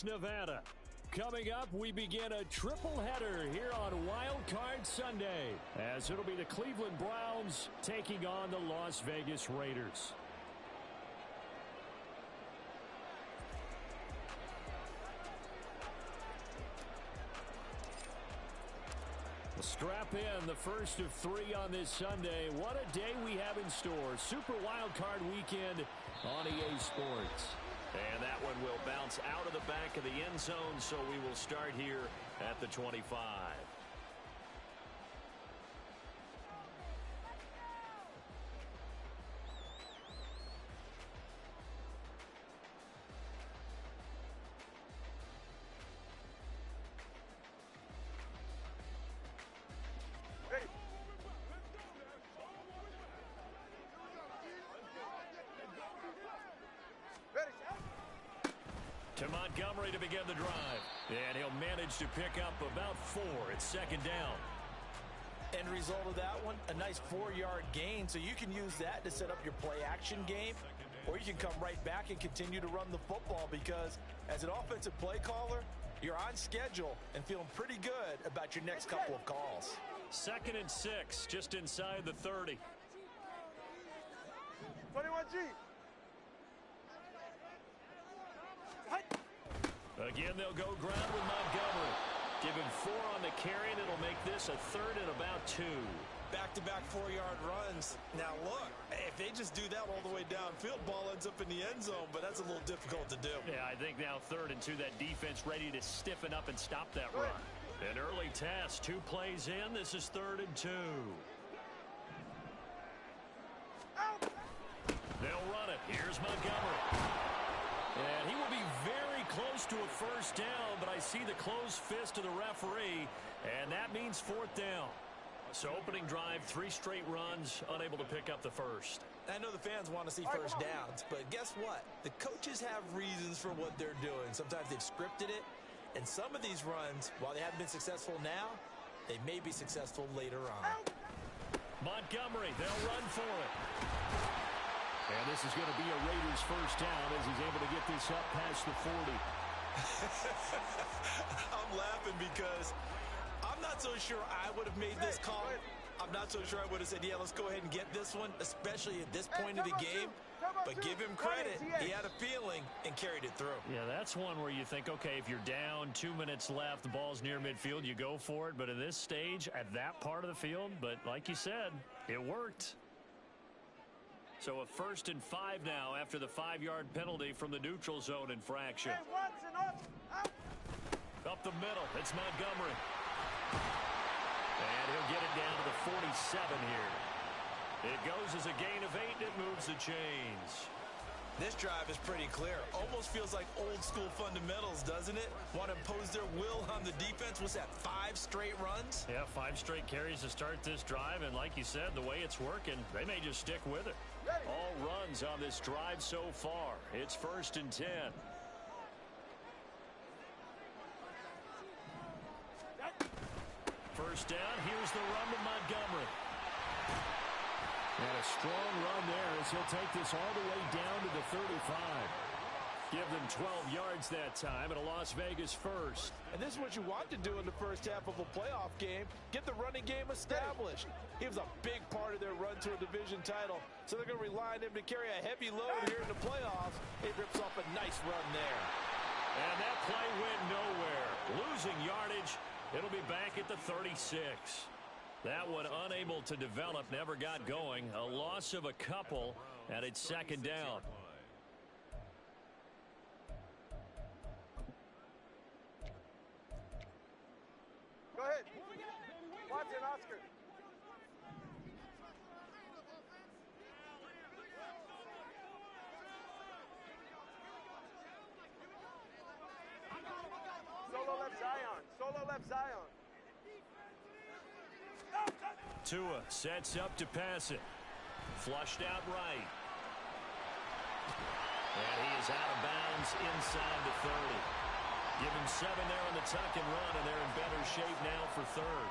Nevada. Coming up, we begin a triple header here on Wild Card Sunday, as it'll be the Cleveland Browns taking on the Las Vegas Raiders. We'll strap in the first of 3 on this Sunday. What a day we have in store. Super Wild Card Weekend on EA Sports. And that one will bounce out of the back of the end zone, so we will start here at the 25. To Montgomery to begin the drive. And he'll manage to pick up about 4. It's second down. End result of that one, a nice 4-yard gain. So you can use that to set up your play-action game. Or you can come right back and continue to run the football, because as an offensive play caller, you're on schedule and feeling pretty good about your next couple of calls. 2nd and 6, just inside the 30. 21G. Again, they'll go ground with Montgomery. Give him 4 on the carry, and it'll make this a 3rd and about 2. Back-to-back 4-yard runs. Now, look, if they just do that all the way downfield, ball ends up in the end zone, but that's a little difficult to do. Yeah, I think now 3rd and 2, that defense ready to stiffen up and stop that run. An early test, 2 plays in. This is 3rd and 2. They'll run it. Here's Montgomery. And he will be very close to a first down, but I see the closed fist of the referee, and that means 4th down. So opening drive, 3 straight runs, unable to pick up the first. I know the fans want to see first downs, but guess what? The coaches have reasons for what they're doing. Sometimes they've scripted it, and some of these runs, while they haven't been successful now, they may be successful later on. Montgomery, they'll run for it. And this is going to be a Raiders first down as he's able to get this up past the 40. I'm laughing because I'm not so sure I would have made this call. I'm not so sure I would have said, yeah, let's go ahead and get this one, especially at this point of the game. But give him credit. He had a feeling and carried it through. Yeah, that's one where you think, okay, if you're down, 2 minutes left, the ball's near midfield, you go for it. But at this stage, at that part of the field, but like you said, it worked. So a 1st and 5 now after the 5-yard penalty from the neutral zone infraction. Up the middle, it's Montgomery. And he'll get it down to the 47 here. It goes as a gain of 8, and it moves the chains. This drive is pretty clear. Almost feels like old school fundamentals, doesn't it? Want to impose their will on the defense. What's that, 5 straight runs? Yeah, 5 straight carries to start this drive. And like you said, the way it's working, they may just stick with it. All runs on this drive so far. It's 1st and 10. First down, here's the run to Montgomery. And a strong run there as he'll take this all the way down to the 35. Give them 12 yards that time and a Las Vegas first. And this is what you want to do in the first half of a playoff game. Get the running game established. He was a big part of their run to a division title. So they're going to rely on him to carry a heavy load here in the playoffs. It rips off a nice run there. And that play went nowhere. Losing yardage. It'll be back at the 36. That one unable to develop, never got going. A loss of a couple, and it's 2nd down. Go ahead. Watson, Oscar. Solo left Zion. Solo left Zion. Tua sets up to pass it. Flushed out right. And he is out of bounds inside the 30. Give him 7 there on the tuck and run, and they're in better shape now for 3rd.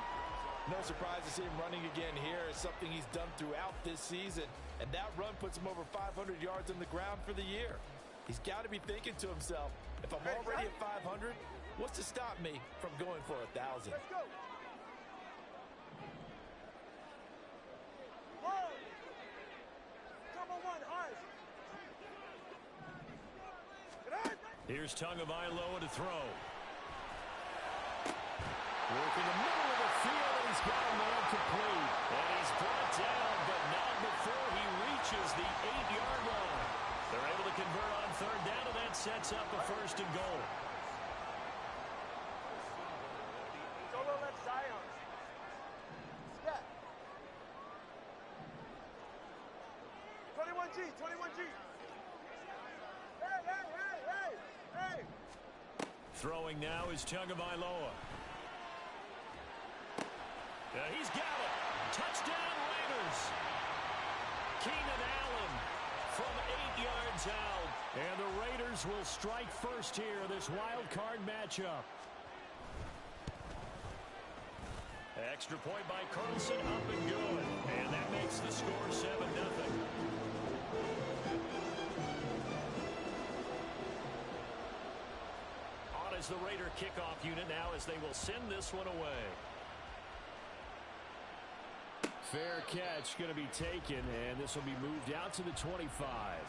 No surprise to see him running again here. It's something he's done throughout this season. And that run puts him over 500 yards on the ground for the year. He's got to be thinking to himself, if I'm already at 500, what's to stop me from going for 1,000? Let's go. Here's Tagovailoa to throw. Working the middle of the field, and he's got a man complete. And he's brought down, but not before he reaches the 8-yard line. They're able to convert on third down, and that sets up a first and goal. Solo left Zion. Scat. 21G, 21G. Hey! Throwing now is Tagovailoa. He's got it. Touchdown Raiders. Keenan Allen from 8 yards out. And the Raiders will strike first here in this wild card matchup. Extra point by Carlson, up and good. And that makes the score 7-0. On as the Raider kickoff unit now as they will send this one away. Fair catch going to be taken, and this will be moved out to the 25.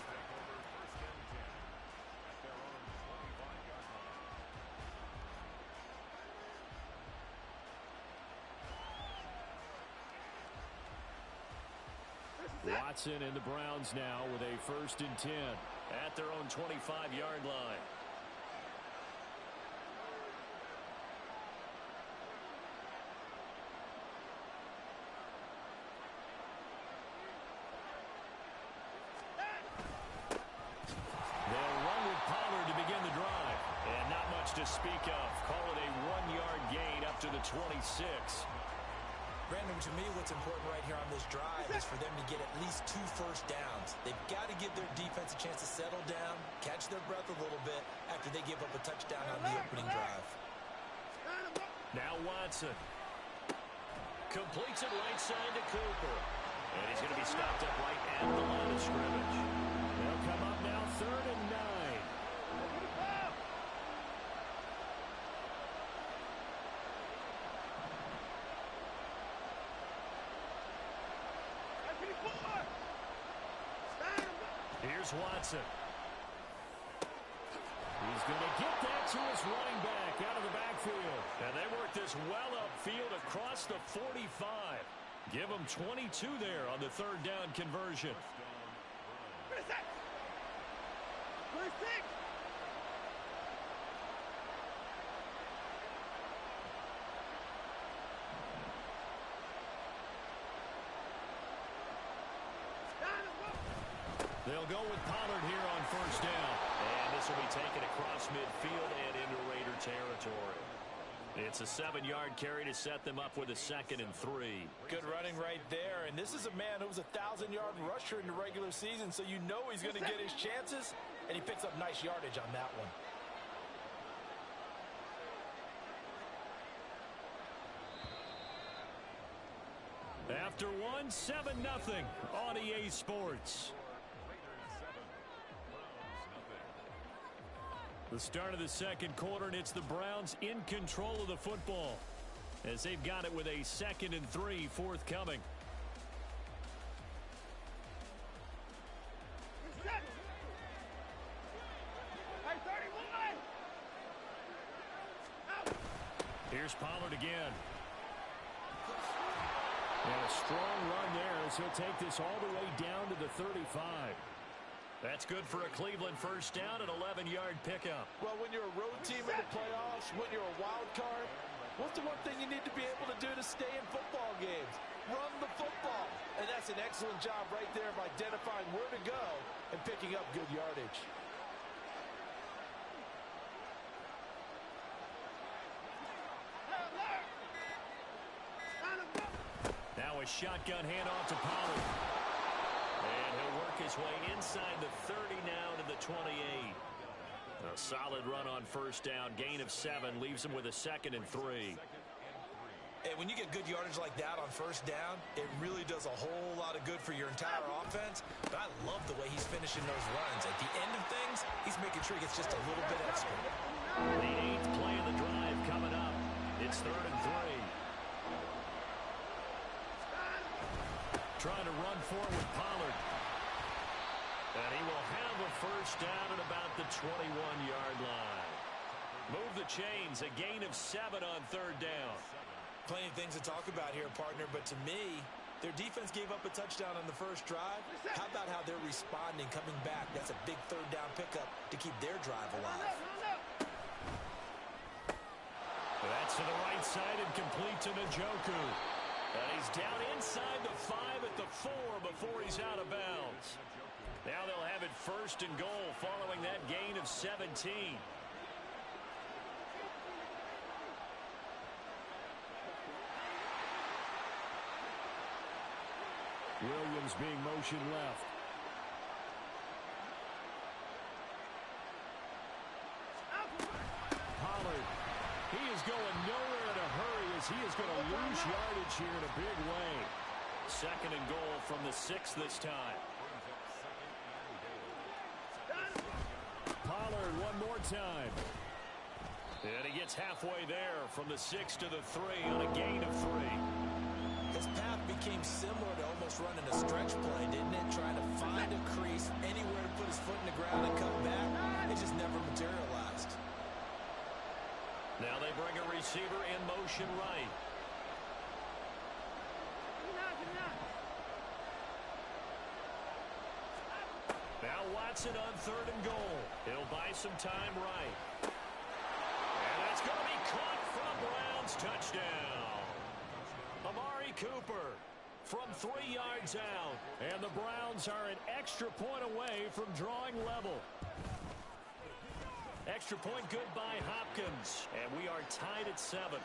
Watson and the Browns now with a 1st and 10 at their own 25-yard line. To speak of. Call it a 1-yard gain up to the 26. Brandon, to me, what's important right here on this drive is for them to get at least 2 first downs. They've got to give their defense a chance to settle down, catch their breath a little bit after they give up a touchdown on the opening drive. Now Watson. Completes it right side to Cooper. And he's going to be stopped up right at the line of scrimmage. They'll come up now 3rd and 9. Here's Watson. He's going to get that to his running back out of the backfield. And they work this well upfield across the 45. Give them 22 there on the 3rd down conversion. They'll go with Pollard here on 1st down. And this will be taken across midfield and into Raider territory. It's a 7-yard carry to set them up with a 2nd and 3. Good running right there. And this is a man who was a 1,000-yard rusher in the regular season, so you know he's going to get his chances, and he picks up nice yardage on that one. After one, 7-0 on EA Sports. The start of the 2nd quarter, and it's the Browns in control of the football as they've got it with a 2nd and 3 forthcoming. Here's Pollard again. And a strong run there as he'll take this all the way down to the 35. That's good for a Cleveland 1st down, an 11-yard pickup. Well, when you're a road team in the playoffs, when you're a wild card, what's the one thing you need to be able to do to stay in football games? Run the football. And that's an excellent job right there of identifying where to go and picking up good yardage. Now a shotgun handoff to Pollard. And he'll work his way inside the 30 now to the 28. A solid run on 1st down. Gain of 7 leaves him with a 2nd and 3. And when you get good yardage like that on first down, it really does a whole lot of good for your entire offense. But I love the way he's finishing those runs. At the end of things, he's making sure he gets just a little bit extra. The 8th play of the drive coming up. It's 3rd and 3. Trying to run forward with Pollard. And he will have a first down at about the 21-yard line. Move the chains, a gain of 7 on 3rd down. Plenty of things to talk about here, partner, but to me, their defense gave up a touchdown on the first drive. How about how they're responding, coming back? That's a big 3rd down pickup to keep their drive alive. That's to the right side and complete to Njoku. And he's down inside the 5 at the 4 before he's out of bounds. Now they'll have it 1st and goal following that gain of 17. Williams being motion left. Pollard. He is going nowhere in a hurry as he is going to lose yardage here in a big way. 2nd and goal from the 6 this time. Pollard one more time. And he gets halfway there from the 6 to the 3 on a gain of 3. His path became similar to almost running a stretch play, didn't it? Trying to find a crease, anywhere to put his foot in the ground and come back. It just never materialized. Now they bring a receiver in motion right. Now Watson on 3rd and goal. He'll buy some time right. And that's going to be caught from Browns. Touchdown. Amari Cooper from 3 yards out. And the Browns are an extra point away from drawing level. Extra point good by Hopkins. And we are tied at 7.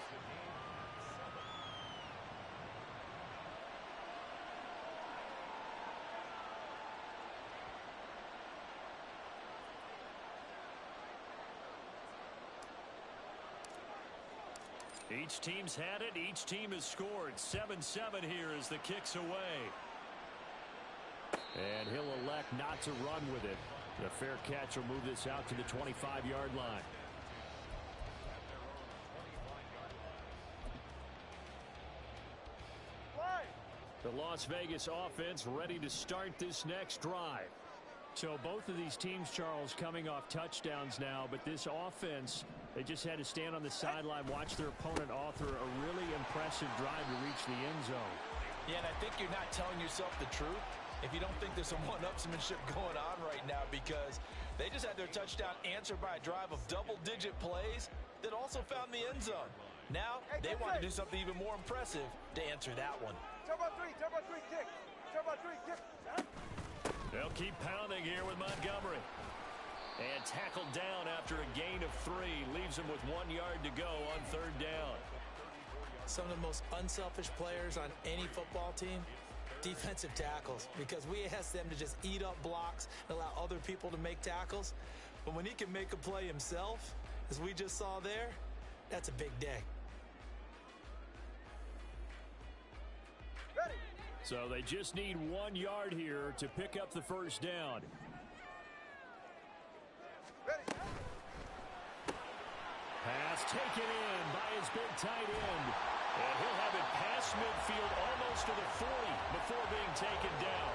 Each team's had it. Each team has scored. 7-7 here as the kick's away. And he'll elect not to run with it. The fair catch will move this out to the 25-yard line. The Las Vegas offense ready to start this next drive. So both of these teams, Charles, coming off touchdowns now, but this offense, they just had to stand on the sideline, watch their opponent author a really impressive drive to reach the end zone. Yeah, and I think you're not telling yourself the truth if you don't think there's some one-upsmanship going on right now, because they just had their touchdown answered by a drive of double-digit plays that also found the end zone. Now, they want to do something even more impressive to answer that one. Turbo 3 kick. Turbo 3 kick. They'll keep pounding here with Montgomery. And tackled down after a gain of 3. Leaves him with 1 yard to go on 3rd down. Some of the most unselfish players on any football team, defensive tackles, because we ask them to just eat up blocks and allow other people to make tackles. But when he can make a play himself, as we just saw there, that's a big day. Ready. So they just need 1 yard here to pick up the first down. Ready. Pass taken in by his big tight end. And he'll have it past midfield almost to the 40 before being taken down.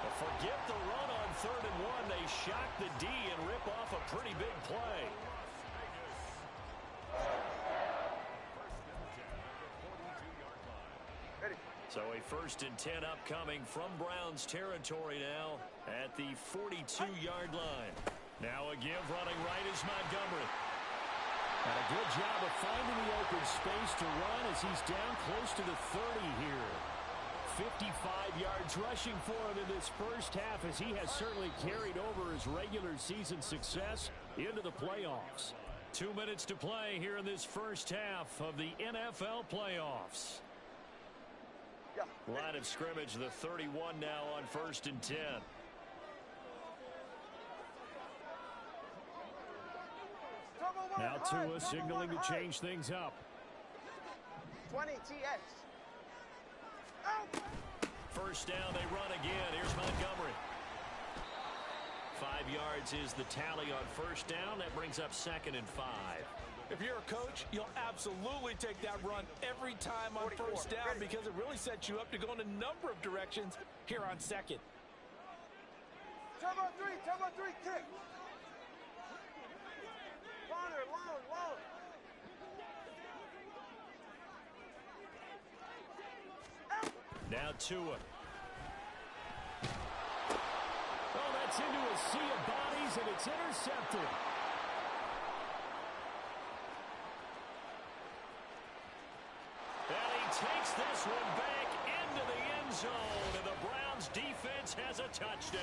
But forget the run on 3rd and 1. They shock the D and rip off a pretty big play. Ready. So a 1st and 10 upcoming from Browns territory now at the 42-yard line. Now a give running right is Montgomery. And a good job of finding the open space to run as he's down close to the 30 here. 55 yards rushing for him in this first half, as he has certainly carried over his regular season success into the playoffs. 2 minutes to play here in this first half of the NFL playoffs. Yeah. Line of scrimmage, the 31 now on 1st and 10. Now Tua signaling to change things up. 20 TX. Out. First down, they run again. Here's Montgomery. 5 yards is the tally on first down. That brings up 2nd and 5. If you're a coach, you'll absolutely take that run every time on first down because it really sets you up to go in a number of directions here on 2nd. Turbo 3, kick. Corner, long. Now Tua. Oh, that's into a sea of bodies, and it's intercepted. And he takes this one back into the end zone, and the Browns defense has a touchdown.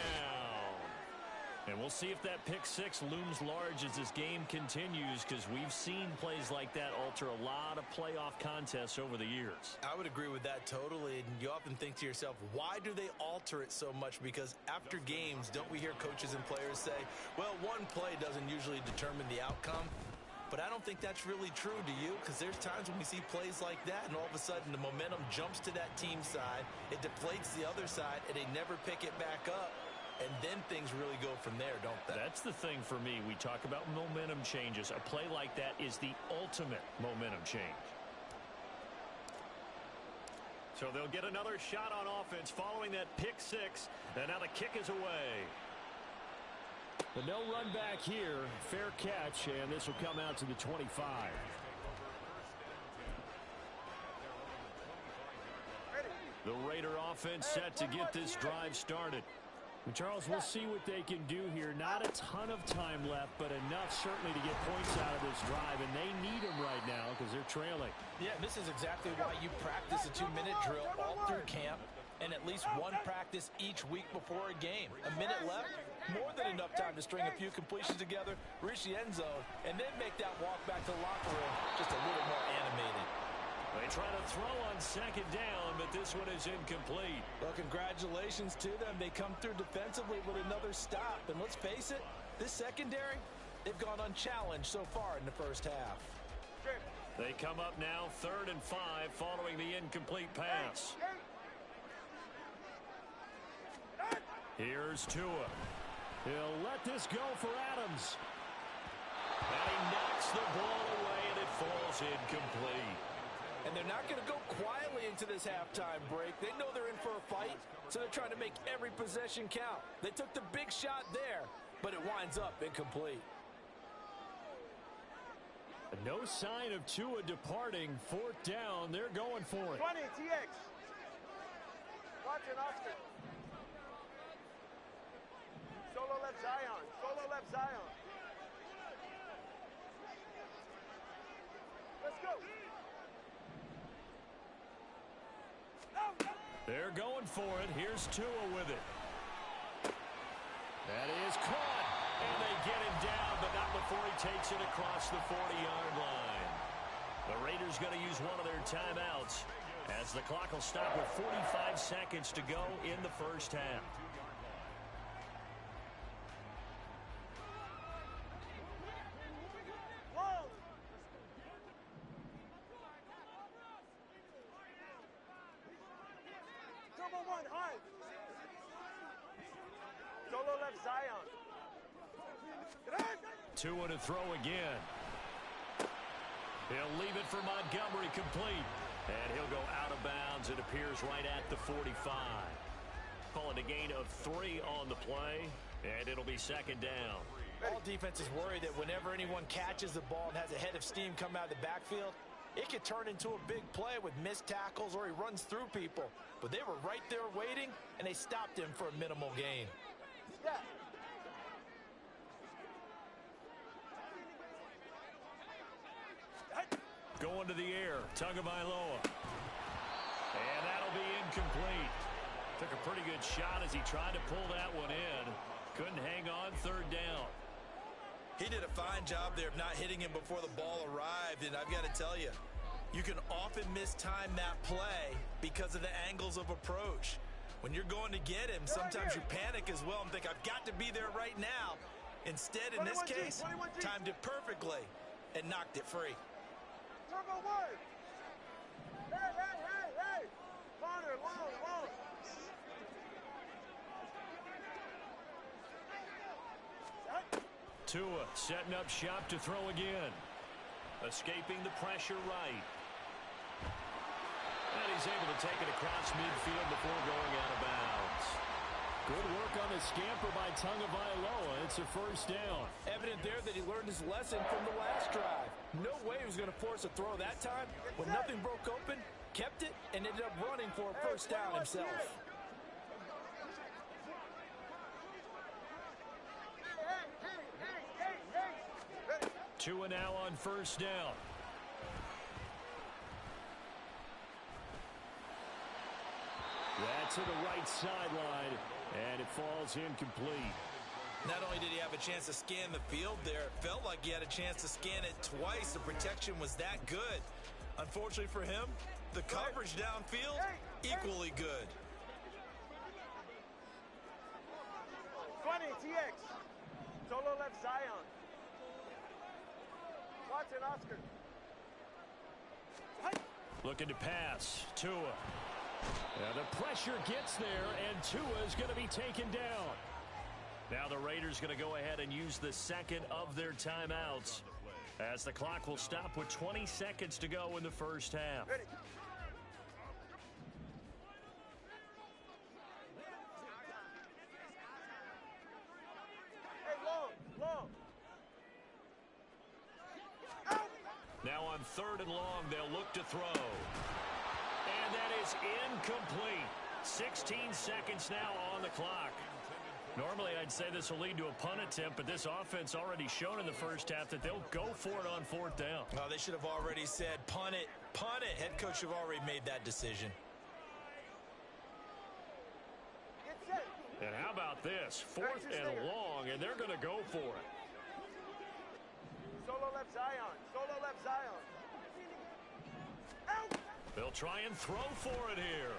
And we'll see if that pick six looms large as this game continues, because we've seen plays like that alter a lot of playoff contests over the years. I would agree with that totally. And you often think to yourself, why do they alter it so much? Because after games, don't we hear coaches and players say, well, one play doesn't usually determine the outcome. But I don't think that's really true, do you? Because there's times when we see plays like that, and all of a sudden the momentum jumps to that team side, it deflates the other side, and they never pick it back up. And then things really go from there, don't they? That's the thing for me. We talk about momentum changes. A play like that is the ultimate momentum change. So they'll get another shot on offense following that pick six. And now the kick is away. But no run back here. Fair catch, and this will come out to the 25. The Raider offense set to get this drive started. And Charles, we'll see what they can do here. Not a ton of time left, but enough certainly to get points out of this drive, and they need them right now because they're trailing. Yeah, this is exactly why you practice a 2-minute drill all through camp and at least one practice each week before a game. A minute left, more than enough time to string a few completions together, reach the end zone, and then make that walk back to the locker room just a little more animated. They try to throw on second down, but this one is incomplete. Well, congratulations to them. They come through defensively with another stop. And let's face it, this secondary, they've gone unchallenged so far in the first half. They come up now 3rd and 5 following the incomplete pass. Here's Tua. He'll let this go for Adams. And he knocks the ball away, and it falls incomplete. And they're not going to go quietly into this halftime break. They know they're in for a fight, so they're trying to make every possession count. They took the big shot there, but it winds up incomplete. No sign of Tua departing. 4th down. They're going for it. 20 TX. Watson Oscar. Solo left Zion. Let's go. They're going for it. Here's Tua with it. That is caught. And they get him down, but not before he takes it across the 40-yard line. The Raiders going to use one of their timeouts as the clock will stop with 45 seconds to go in the first half. Solo left Zion. Tua to throw again. He'll leave it for Montgomery complete. And he'll go out of bounds. It appears right at the 45. Call it a gain of 3 on the play. And it'll be 2nd down. All defenses worry that whenever anyone catches the ball and has a head of steam come out of the backfield, it could turn into a big play with missed tackles or he runs through people. But they were right there waiting, and they stopped him for a minimal gain. Yeah. Going to the air. Tagovailoa. And that'll be incomplete. Took a pretty good shot as he tried to pull that one in. Couldn't hang on 3rd down. He did a fine job there of not hitting him before the ball arrived, and I've got to tell you, you can often mistime that play because of the angles of approach. When you're going to get him, sometimes you panic as well and think, I've got to be there right now. Instead, in this case, timed it perfectly and knocked it free. Turbo 1. Hey! Corner, long. Tua setting up shop to throw again. Escaping the pressure right. And he's able to take it across midfield before going out of bounds. Good work on the scamper by Tagovailoa. It's a first down. Evident there that he learned his lesson from the last drive. No way he was going to force a throw that time. When nothing broke open, kept it, and ended up running for a first down himself. Tua now on first down. That's to the right sideline, and it falls incomplete. Not only did he have a chance to scan the field there, it felt like he had a chance to scan it twice. The protection was that good. Unfortunately for him, the coverage downfield, equally good. 20, TX. Solo left Zion. Watson, Oscar. Looking to pass. Tua. Now the pressure gets there, and Tua is going to be taken down. Now the Raiders going to go ahead and use the second of their timeouts, as the clock will stop with 20 seconds to go in the first half. Ready. Hey, long. Now on third and long, they'll look to throw. And that is incomplete. 16 seconds now on the clock. Normally, I'd say this will lead to a punt attempt, but this offense already shown in the first half that they'll go for it on fourth down. Oh, they should have already said, punt it. Head coach should have already made that decision. Get set. And how about this? Fourth and long, and they're going to go for it. Solo left Zion. Out. They'll try and throw for it here.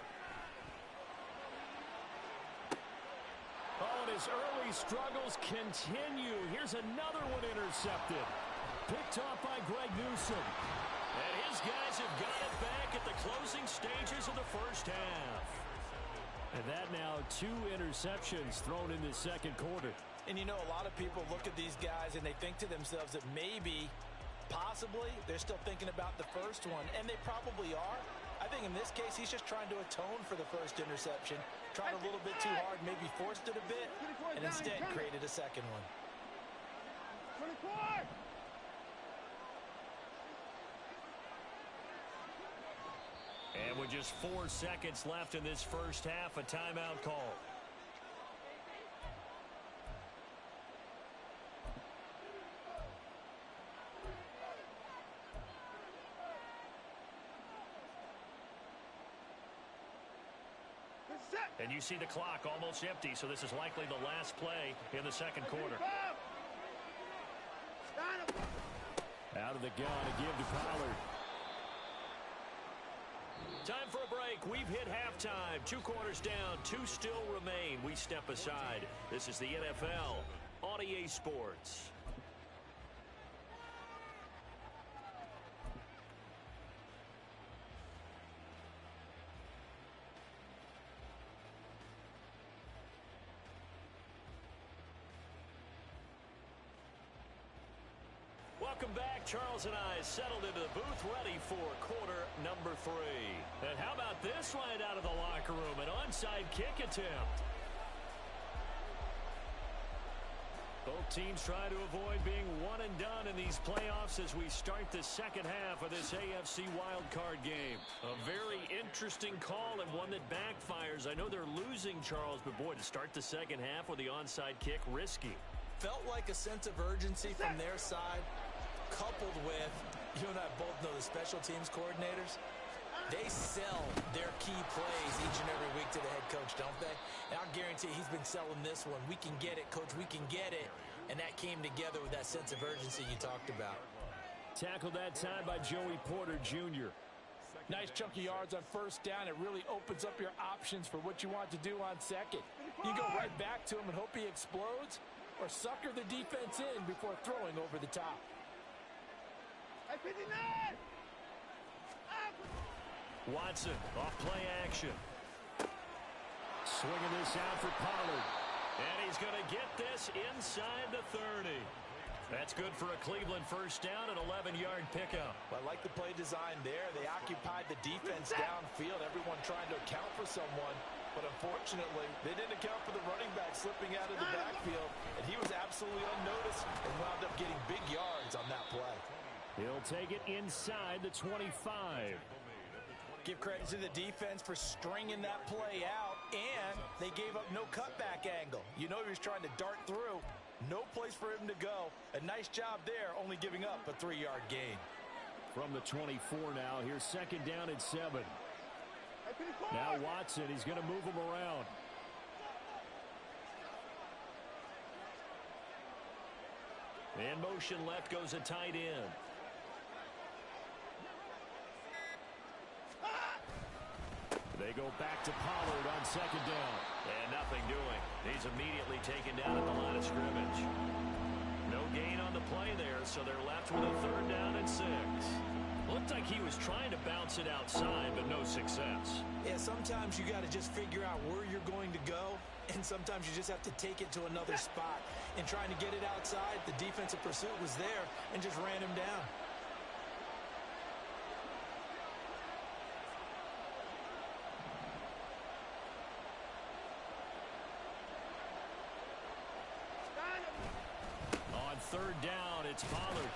Oh, and his early struggles continue. Here's another one intercepted. Picked off by Greg Newsome. And his guys have got it back at the closing stages of the first half. And that now 2 interceptions thrown in the second quarter. And you know, a lot of people look at these guys and they think to themselves that maybe, possibly, they're still thinking about the first one. And they probably are. I think in this case, he's just trying to atone for the first interception. Tried a little bit too hard, maybe forced it a bit, and instead created a second one. And with just 4 seconds left in this first half, a timeout call. And you see the clock almost empty, so this is likely the last play in the second quarter. Out of the gun to give to Pollard. Time for a break. We've hit halftime. 2 quarters down. 2 still remain. We step aside. This is the NFL on EA Sports. Welcome back. Charles and I settled into the booth ready for quarter number 3. And how about this right out of the locker room? An onside kick attempt. Both teams try to avoid being one and done in these playoffs as we start the second half of this AFC wildcard game. A very interesting call and one that backfires. I know they're losing, Charles, but boy, to start the second half with the onside kick, risky. Felt like a sense of urgency from their side, coupled with, you and I both know the special teams coordinators, they sell their key plays each and every week to the head coach, don't they? And I'll guarantee he's been selling this one. We can get it, coach, we can get it. And that came together with that sense of urgency you talked about. Tackled that time by Joey Porter Jr. Nice chunk of yards on first down. It really opens up your options for what you want to do on second. You go right back to him and hope he explodes, or sucker the defense in before throwing over the top. Watson off play action. Swinging this out for Pollard. And he's going to get this inside the 30. That's good for a Cleveland first down, an 11-yard pickup. I like the play design there. They occupied the defense downfield, everyone trying to account for someone. But unfortunately, they didn't account for the running back slipping out of the backfield. And he was absolutely unnoticed and wound up getting big yards on that play. He'll take it inside the 25. Give credit to the defense for stringing that play out, and they gave up no cutback angle. You know he was trying to dart through. No place for him to go. A nice job there, only giving up a 3-yard gain. From the 24 now, here's second down and 7. Now Watson, he's going to move him around. In motion left goes a tight end. They go back to Pollard on second down. And nothing doing. He's immediately taken down at the line of scrimmage. No gain on the play there, so they're left with a third down and 6. Looked like he was trying to bounce it outside, but no success. Yeah, sometimes you got to just figure out where you're going to go, and sometimes you just have to take it to another spot. And trying to get it outside, the defensive pursuit was there and just ran him down. On third down, it's Pollard.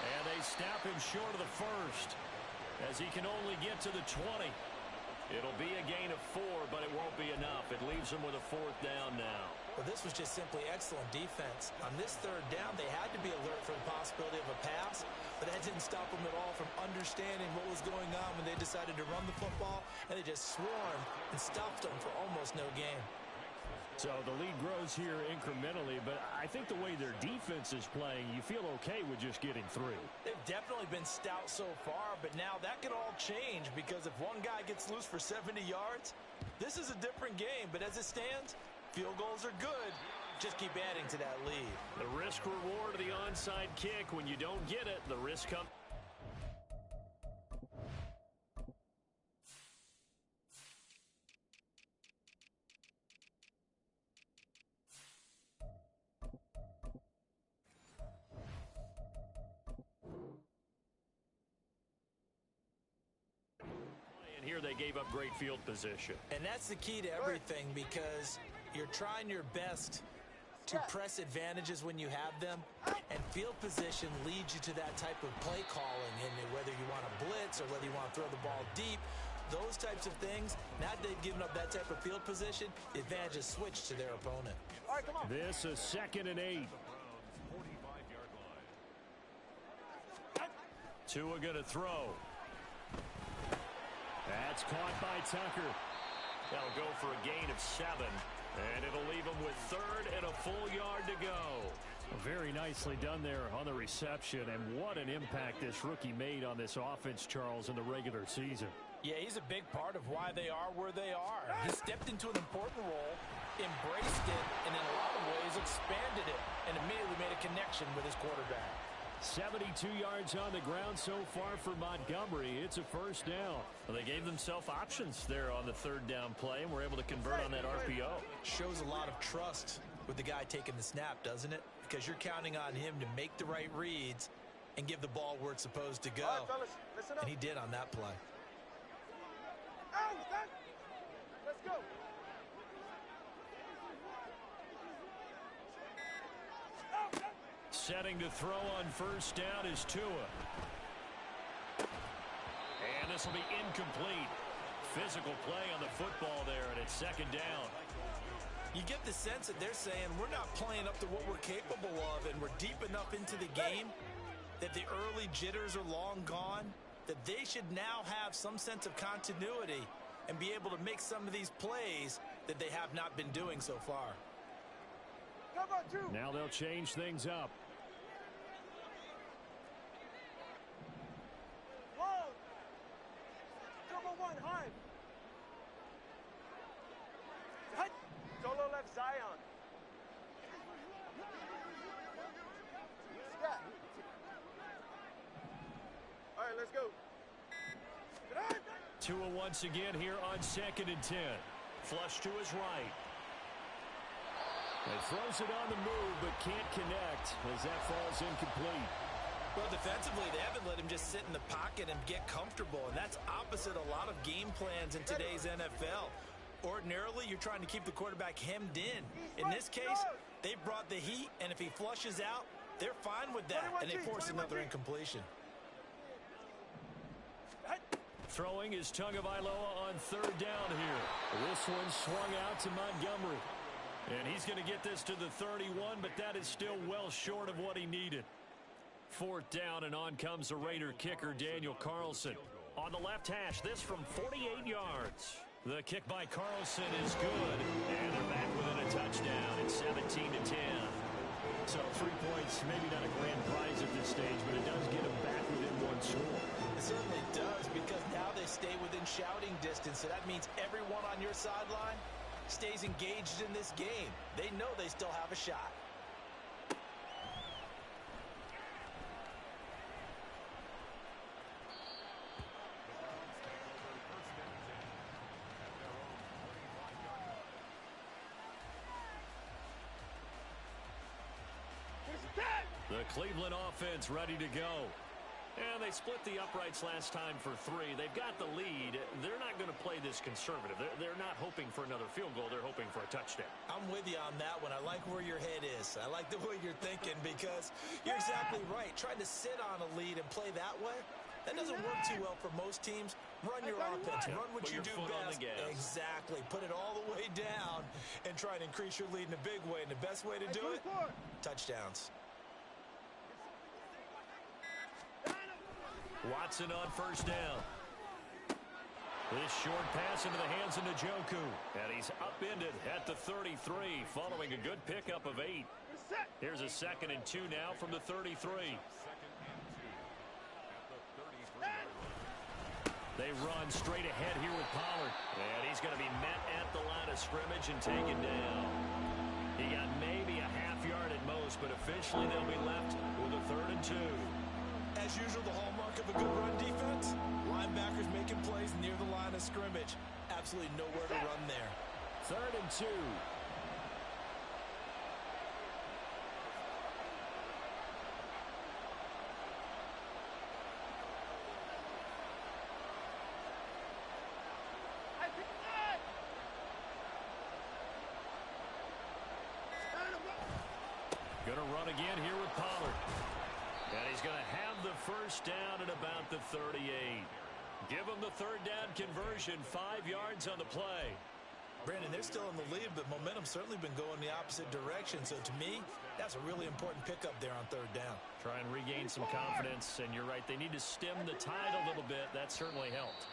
And they snap him short of the first as he can only get to the 20. It'll be a gain of 4, but it won't be enough. It leaves them with a fourth down now. Well, this was just simply excellent defense. On this third down, they had to be alert for the possibility of a pass, but that didn't stop them at all from understanding what was going on when they decided to run the football, and they just swarmed and stopped them for almost no gain. So the lead grows here incrementally, but I think the way their defense is playing, you feel okay with just getting through. They've definitely been stout so far, but now that could all change because if one guy gets loose for 70 yards, this is a different game. But as it stands, field goals are good. Just keep adding to that lead. The risk reward of the onside kick. When you don't get it, the risk comes. Here they gave up great field position. And that's the key to everything because you're trying your best to press advantages when you have them, and field position leads you to that type of play calling, and whether you want to blitz or whether you want to throw the ball deep, those types of things. Now that they've given up that type of field position, the advantage is switched to their opponent. All right, come on. This is 2nd and 8. Tua going to throw. That's caught by Tucker. They'll go for a gain of 7, and it'll leave them with third and a full yard to go. Very nicely done there on the reception, and what an impact this rookie made on this offense, Charles, in the regular season. Yeah, he's a big part of why they are where they are. He stepped into an important role, embraced it, and in a lot of ways expanded it, and immediately made a connection with his quarterback. 72 yards on the ground so far for Montgomery. It's a first down. Well, they gave themselves options there on the third down play and were able to convert on that RPO. Shows a lot of trust with the guy taking the snap, doesn't it? Because you're counting on him to make the right reads and give the ball where it's supposed to go. All right, fellas, listen up. And he did on that play. Out with that. Let's go. Setting to throw on first down is Tua. And this will be incomplete. Physical play on the football there, and it's second down. You get the sense that they're saying we're not playing up to what we're capable of, and we're deep enough into the game that the early jitters are long gone, that they should now have some sense of continuity and be able to make some of these plays that they have not been doing so far. Cover two. Now they'll change things up. Long. Double one, high. Hut. Solo left, Zion. Scat. All right, let's go. Tua once again here on 2nd and 10. Flush to his right. And throws it on the move, but can't connect as that falls incomplete. Well, defensively, they haven't let him just sit in the pocket and get comfortable, and that's opposite a lot of game plans in today's NFL. Ordinarily, you're trying to keep the quarterback hemmed in. In this case, they've brought the heat, and if he flushes out, they're fine with that, and they force another incompletion. Throwing is Tagovailoa on 3rd down here. This one swung out to Montgomery. And he's going to get this to the 31, but that is still well short of what he needed. 4th down, and on comes the Raider kicker, Daniel Carlson. On the left hash, this from 48 yards. The kick by Carlson is good, and they're back within a touchdown. It's 17-10. So 3 points, maybe not a grand prize at this stage, but it does get them back within one score. It certainly does, because now they stay within shouting distance, so that means everyone on your sideline stays engaged in this game. They know they still have a shot. The Cleveland offense ready to go. And they split the uprights last time for 3. They've got the lead. They're not going to play this conservative. They're not hoping for another field goal. They're hoping for a touchdown. I'm with you on that one. I like where your head is. I like the way you're thinking, because you're exactly right. Trying to sit on a lead and play that way, that doesn't work too well for most teams. Run your offense. Run what you do best. Exactly. Put it all the way down and try to increase your lead in a big way. And the best way to do it, touchdowns. Watson on 1st down. This short pass into the hands of Njoku. And he's upended at the 33 following a good pickup of 8. Here's a 2nd and 2 now from the 33. They run straight ahead here with Pollard. And he's going to be met at the line of scrimmage and taken down. He got maybe a half yard at most, but officially they'll be left with a 3rd and 2. As usual, the hallmark of a good run defense, linebackers making plays near the line of scrimmage. Absolutely nowhere to run there. 3rd and 2. Going to run again here with Pollard. And he's going to have the 1st down at about the 38. Give him the 3rd down conversion, 5 yards on the play. Brandon, they're still in the lead, but momentum's certainly been going the opposite direction. So to me, that's a really important pickup there on 3rd down. Try and regain some confidence, and you're right, they need to stem the tide a little bit. That certainly helped.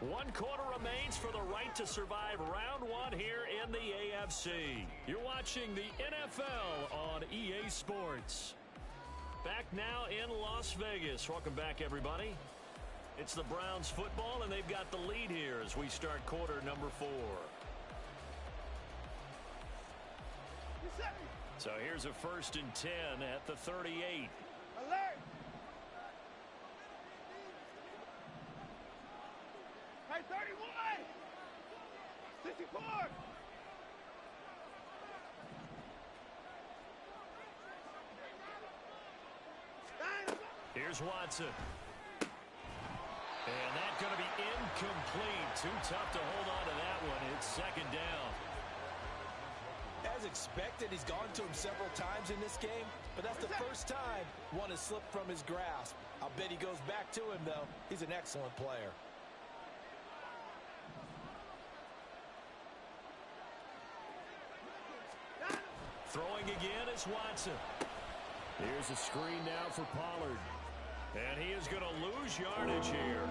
1 quarter remains for the right to survive round 1 here in the AFC. You're watching the NFL on EA Sports. Back now in Las Vegas. Welcome back, everybody. It's the Browns football, and they've got the lead here as we start quarter number 4. So here's a 1st and 10 at the 38. Alert! Hey, 31! 64! Here's Watson. And that's going to be incomplete. Too tough to hold on to that one. It's 2nd down. As expected, he's gone to him several times in this game, but that's the first time one has slipped from his grasp. I'll bet he goes back to him, though. He's an excellent player. Throwing again is Watson. Here's a screen now for Pollard. And he is going to lose yardage here.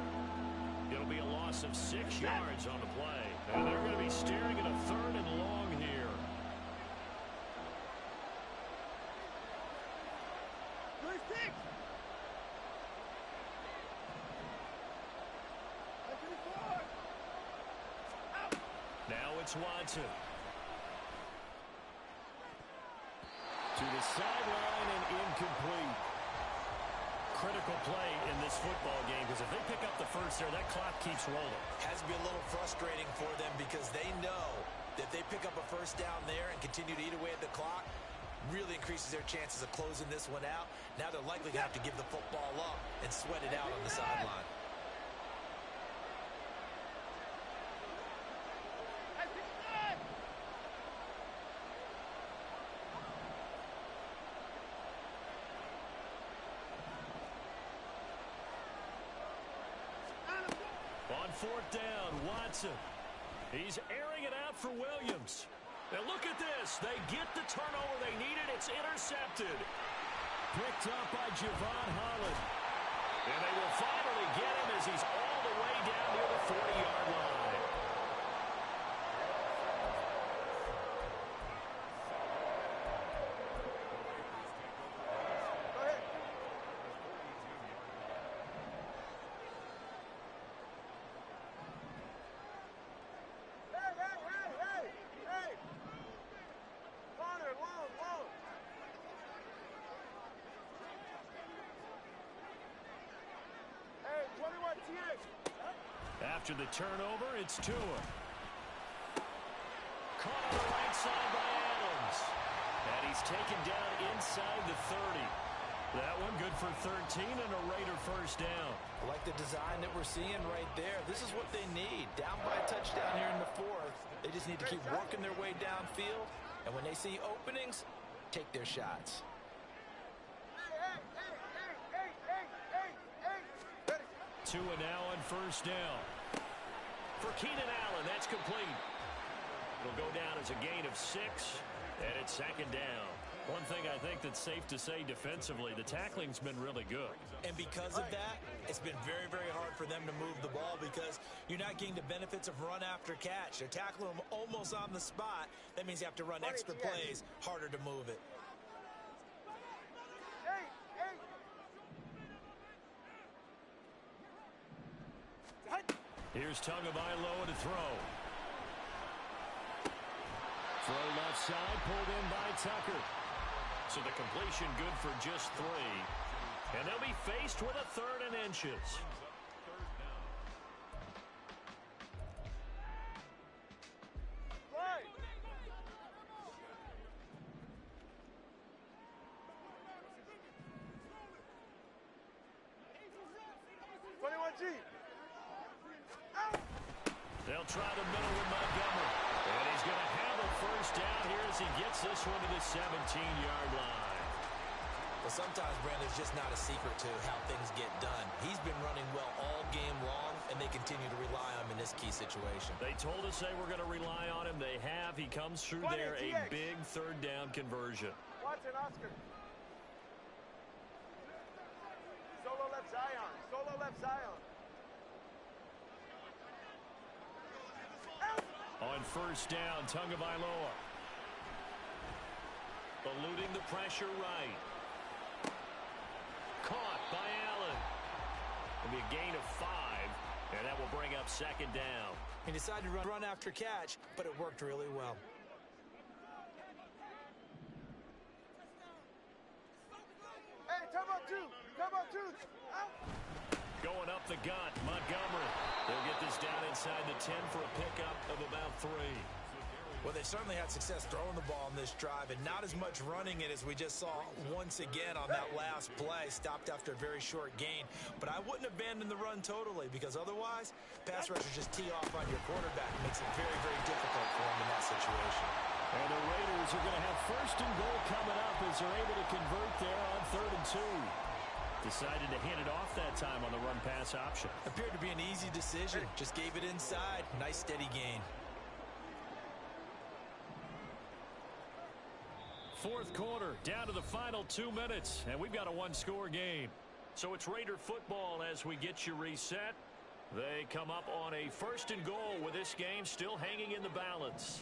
It'll be a loss of 6 yards on the play. And they're going to be staring at a 3rd and long here. Now it's Watson. To the sideline and incomplete. critical play in this football game, because if they pick up the first there, that clock keeps rolling. Has to be a little frustrating for them because they know that if they pick up a first down there and continue to eat away at the clock, really increases their chances of closing this one out. Now they're likely going to have to give the football up and sweat it out on the sideline. On fourth down, Watson. He's airing it out for Williams. And look at this. They get the turnover they needed. It's intercepted. Picked up by Javon Holland. And they will finally get him as he's all the way down near the 40-yard line. After the turnover, it's Tua. Caught on the right side by Adams. And he's taken down inside the 30. That one good for 13 and a Raider first down. I like the design that we're seeing right there. This is what they need. Down by a touchdown here in the fourth. They just need to keep working their way downfield. And when they see openings, take their shots. Tua now on first down. For Keenan Allen, that's complete. It'll go down as a gain of 6, and it's second down. One thing I think that's safe to say defensively, the tackling's been really good. And because of that, it's been very, very hard for them to move the ball because you're not getting the benefits of run after catch. They're tackling them almost on the spot. That means you have to run extra plays, harder to move it. Here's Tagovailoa to throw. Throw left side, pulled in by Tucker. So the completion good for just 3. And they'll be faced with a 3rd and inches. They'll try the middle with Montgomery. And he's going to have a first down here as he gets this one to the 17-yard line. Well, sometimes, Brandon, it's just not a secret to how things get done. He's been running well all game long, and they continue to rely on him in this key situation. They told us they were going to rely on him. They have. He comes through there, a big 3rd down conversion. Watson, Oscar. Solo left Zion. Solo left Zion. On first down, Tagovailoa. Eluding the pressure right. Caught by Allen. It'll be a gain of 5, and that will bring up second down. He decided to run after catch, but it worked really well. Hey, come on, two. Come on, two. Out. Going up the gut, Montgomery. They'll get this down inside the 10 for a pickup of about 3. Well, they certainly had success throwing the ball in this drive, and not as much running it as we just saw once again on that last play. Stopped after a very short gain. But I wouldn't abandon the run totally, because otherwise, pass rushers just tee off on your quarterback. It makes it very, very difficult for him in that situation. And the Raiders are going to have first and goal coming up as they're able to convert there on 3rd and 2. Decided to hand it off that time on the run-pass option. Appeared to be an easy decision. Just gave it inside. Nice, steady gain. Fourth quarter, down to the final 2 minutes, and we've got a 1-score game. So it's Raider football as we get you reset. They come up on a 1st and goal with this game still hanging in the balance.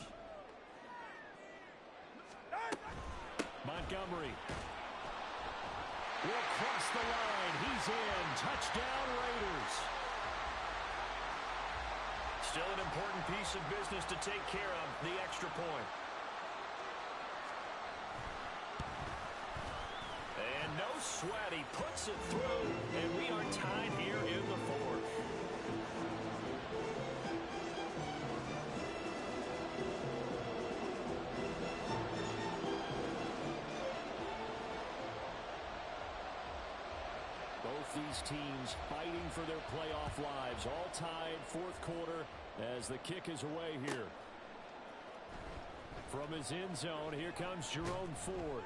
Montgomery will cross the line. He's in. Touchdown, Raiders. Still an important piece of business to take care of, the extra point. And no sweat. He puts it through, and we are tied here in the fourth. Both these teams fighting for their playoff lives. All tied, fourth quarter, as the kick is away here. From his end zone, here comes Jerome Ford.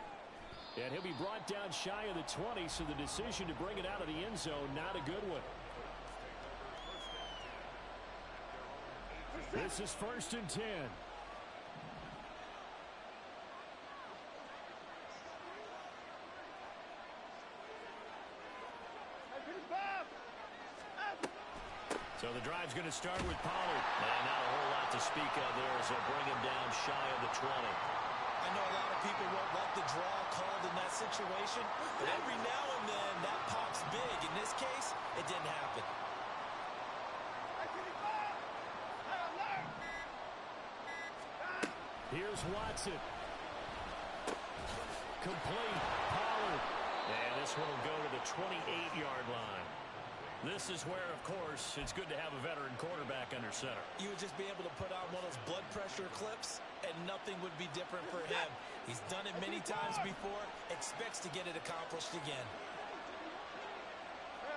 And he'll be brought down shy of the 20, so the decision to bring it out of the end zone, not a good one. This is 1st and 10. So the drive's going to start with Pollard. And not a whole lot to speak of there as they'll bring him down shy of the 20. I know a lot of people won't like the draw called in that situation, but every now and then that pops big. In this case, it didn't happen. Here's Watson. Complete. Pollard. And this one will go to the 28-yard line. This is where, of course, it's good to have a veteran quarterback under center. You would just be able to put on one of those blood pressure clips, and nothing would be different for him. He's done it many times before, expects to get it accomplished again.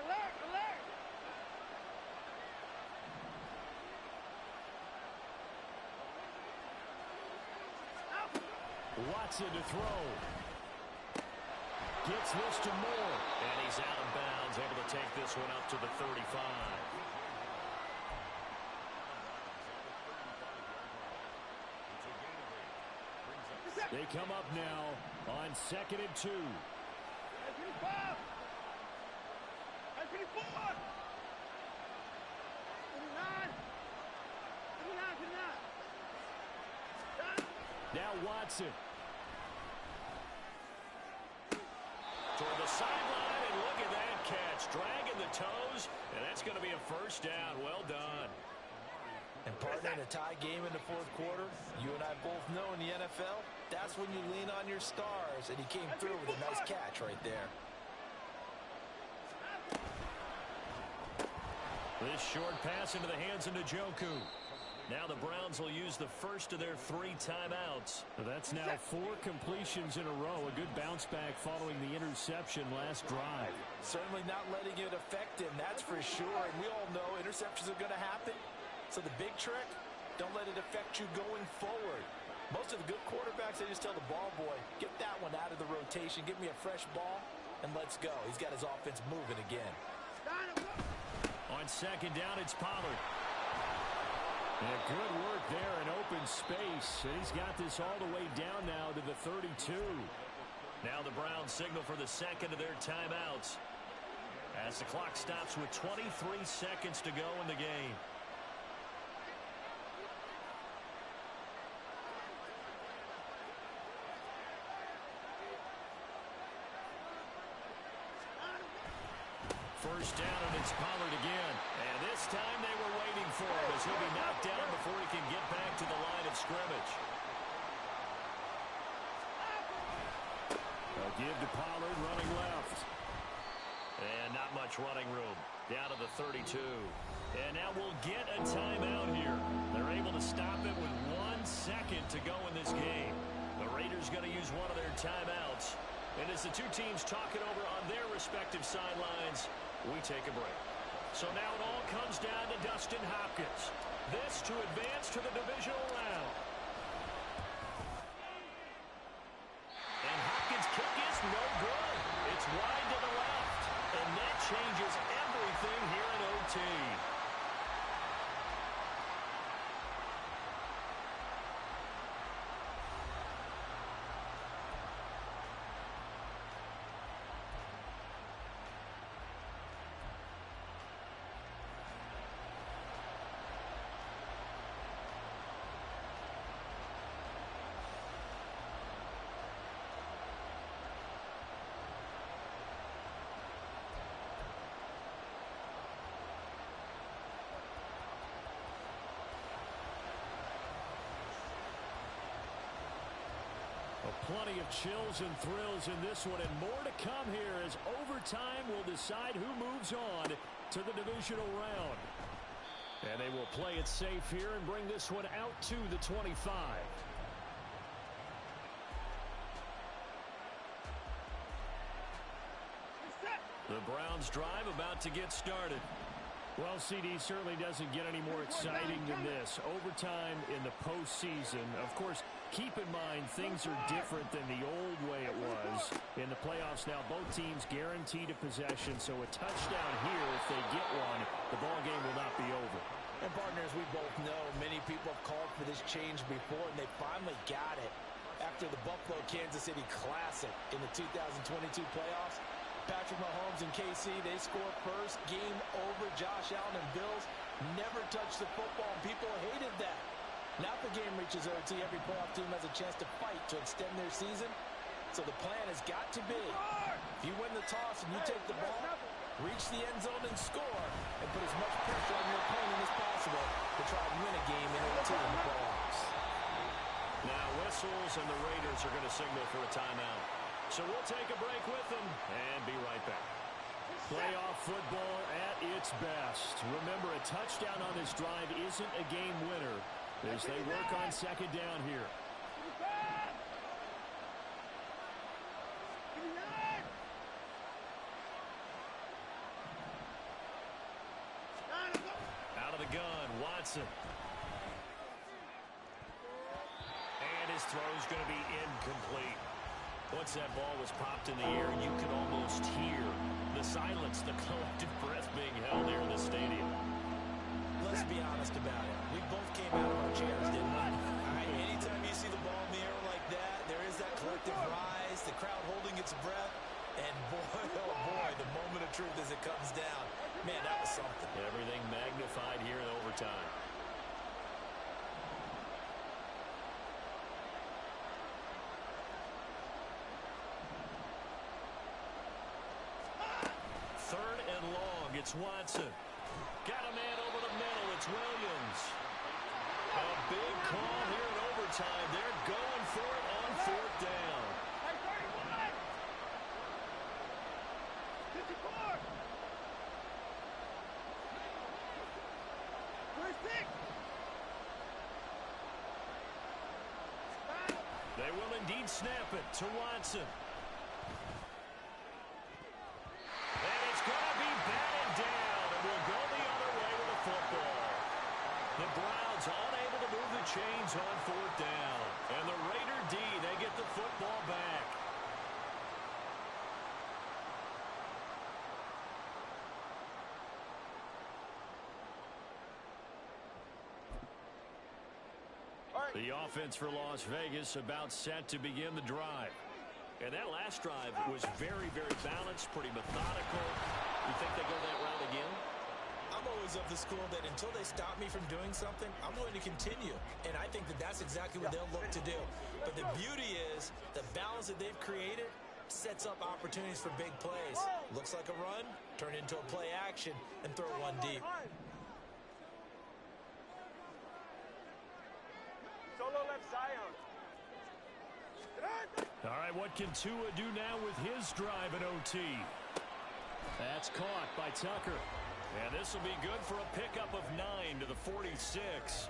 Alert, alert. Watson to throw. Gets this to Moore. And he's out of bounds, able to take this one up to the 35. They come up now on 2nd and 2. Now Watson. Toward the sideline, and look at that catch. Dragging the toes, and that's going to be a first down. Well done. And partner, in a tie game in the fourth quarter, you and I both know in the NFL, that's when you lean on your stars, and he came through with a nice catch right there. This short pass into the hands of Njoku. Now the Browns will use the first of their 3 timeouts. That's now 4 completions in a row. A good bounce back following the interception last drive. Certainly not letting it affect him, that's for sure. And we all know interceptions are going to happen. So the big trick, don't let it affect you going forward. Most of the good quarterbacks, they just tell the ball boy, get that one out of the rotation, give me a fresh ball, and let's go. He's got his offense moving again. On 2nd down, it's Pollard. And good work there in open space. And he's got this all the way down now to the 32. Now the Browns signal for the second of their timeouts as the clock stops with 23 seconds to go in the game. First down, and it's Pollard again. And this time they were waiting for him as he'll be knocked down before he can get back to the line of scrimmage. A give to Pollard running left. And not much running room. Down to the 32. And now we'll get a timeout here. They're able to stop it with 1 second to go in this game. The Raiders going to use one of their timeouts. And as the two teams talk it over on their respective sidelines, we take a break. So now it all comes down to Dustin Hopkins. This to advance to the divisional round. And Hopkins' kick is no good. It's wide to the left. And that changes everything here in OT. plenty of chills and thrills in this one, and more to come here as overtime will decide who moves on to the divisional round. And they will play it safe here and bring this one out to the 25. The Browns drive about to get started. Well, CD, certainly doesn't get any more exciting than this. Overtime in the postseason. Of course, keep in mind things are different than the old way it was. In the playoffs now, both teams guaranteed a possession, so a touchdown here, if they get one, the ball game will not be over. And partners, we both know many people have called for this change before, and they finally got it. After the Buffalo-Kansas City Classic in the 2022 playoffs, Patrick Mahomes and KC, they score first, game over. Josh Allen and Bills never touched the football, and people hated that. Now if the game reaches OT, every playoff team has a chance to fight to extend their season. So the plan has got to be, if you win the toss and you take the ball, reach the end zone and score, and put as much pressure on your opponent as possible to try and win a game in OT in the playoffs. Now whistles, and the Raiders are going to signal for a timeout. So we'll take a break with them and be right back. Playoff football at its best. Remember, a touchdown on this drive isn't a game winner as they work on second down here. Out of the gun, Watson. And his throw's going to be incomplete. Once that ball was popped in the air, you could almost hear the silence, the collective breath being held here in the stadium. Let's be honest about it. We both came out of our chairs, didn't we? Anytime you see the ball in the air like that, there is that collective rise, the crowd holding its breath, and boy, oh boy, the moment of truth as it comes down. Man, that was something. Everything magnified here in overtime. Third and long, it's Watson. Got a man over the middle, it's Williams. A big call here in overtime. They're going for it on fourth down. They will indeed snap it to Watson. And it's going to be batted down, and will go the other way with the football. The Browns unable to move the chains on fourth down. And the Raider D, they get the football back. The offense for Las Vegas about set to begin the drive. And that last drive was very, very balanced, pretty methodical. You think they go that route again? I'm always of the school that until they stop me from doing something, I'm going to continue. And I think that that's exactly what they'll look to do. But the beauty is the balance that they've created sets up opportunities for big plays. Looks like a run, turn into a play action, and throw one deep. Solo left Zion. All right, what can Tua do now with his drive in OT? That's caught by Tucker. And this will be good for a pickup of 9 to the 46.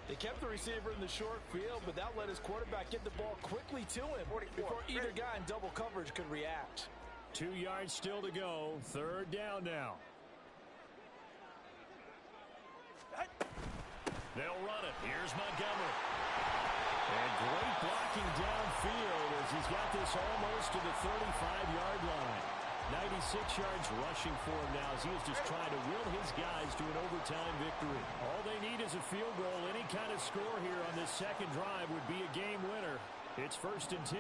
They kept the receiver in the short field, but that let his quarterback get the ball quickly to him before either guy in double coverage could react. 2 yards still to go. Third down now. They'll run it. Here's Montgomery. And great blocking downfield as he's got this almost to the 35-yard line. 96 yards rushing for him now as he is just trying to will his guys to an overtime victory. All they need is a field goal. Any kind of score here on this second drive would be a game winner. It's 1st and 10.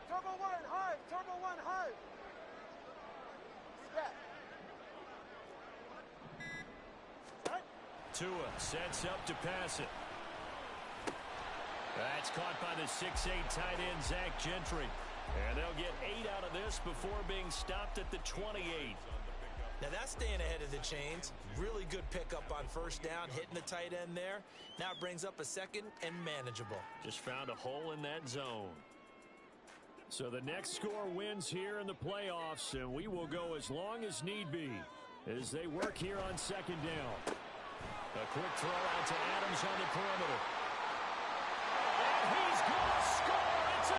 Turbo one, high. Turbo one, high. Step. Tua sets up to pass it. That's caught by the 6'8 tight end, Zach Gentry. And they'll get 8 out of this before being stopped at the 28. Now that's staying ahead of the chains. Really good pickup on first down, hitting the tight end there. Now it brings up a second and manageable. Just found a hole in that zone. So the next score wins here in the playoffs, and we will go as long as need be as they work here on second down. A quick throw out to Adams on the perimeter.